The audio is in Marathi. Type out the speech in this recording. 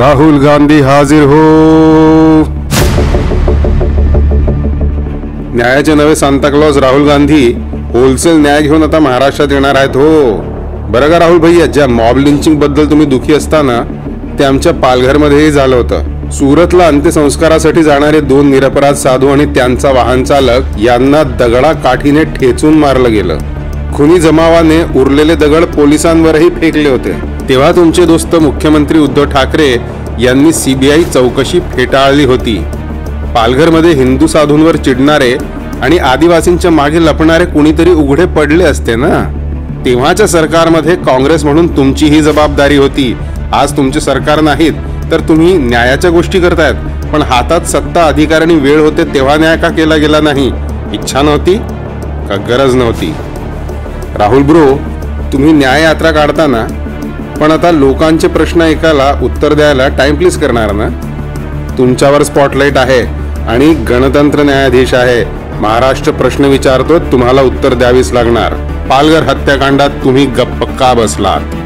राहुल गांधी हाजिर हो. न्यायाचे नवे सांताक्लॉज राहुल गांधी होलसेल न्याय घेऊन आता महाराष्ट्रात येणार आहेत. हो बरं का राहुल भैया, ज्या मॉब लिंचिंग बद्दल तुम्ही दुखी असताना ते आमच्या पालघरमध्येही झालं होतं. सुरतला अंत्यसंस्कारासाठी जाणारे 2 निरपराध साधू आणि त्यांचा वाहन चालक यांना दगडा काठीने ठेचून मारलं गेलं. खुनी जमावाने उरलेले दगड पोलिसांवरही फेकले होते. तेव्हा तुमचे दोस्त मुख्यमंत्री उद्धव ठाकरे यांनी सीबीआय चौकशी फेटाळली होती. पालघरमध्ये हिंदू साधूंवर चिडणारे आणि आदिवासींच्या मागे लपणारे कुणीतरी उघडे पडले असते ना. तेव्हाच्या सरकारमध्ये काँग्रेस म्हणून तुमची ही जबाबदारी होती. आज तुमचे सरकार नाहीत तर तुम्ही न्यायाच्या गोष्टी करतायत, पण हातात सत्ता अधिकार आणि वेळ होते तेव्हा न्याय का केला गेला नाही? इच्छा नव्हती का गरज नव्हती? राहुल ब्रो, तुम्ही न्याय यात्रा काढताना पण आता लोकांचे प्रश्न ऐकायला उत्तर द्यायला टाइम प्लीज करणार ना? तुमच्यावर स्पॉटलाइट आहे आणि गणतंत्र न्यायाधीश आहे. महाराष्ट्र प्रश्न विचारतो, तुम्हाला उत्तर द्यावीच लागणार. पालघर हत्याकांडात तुम्ही गप्प का बसलात?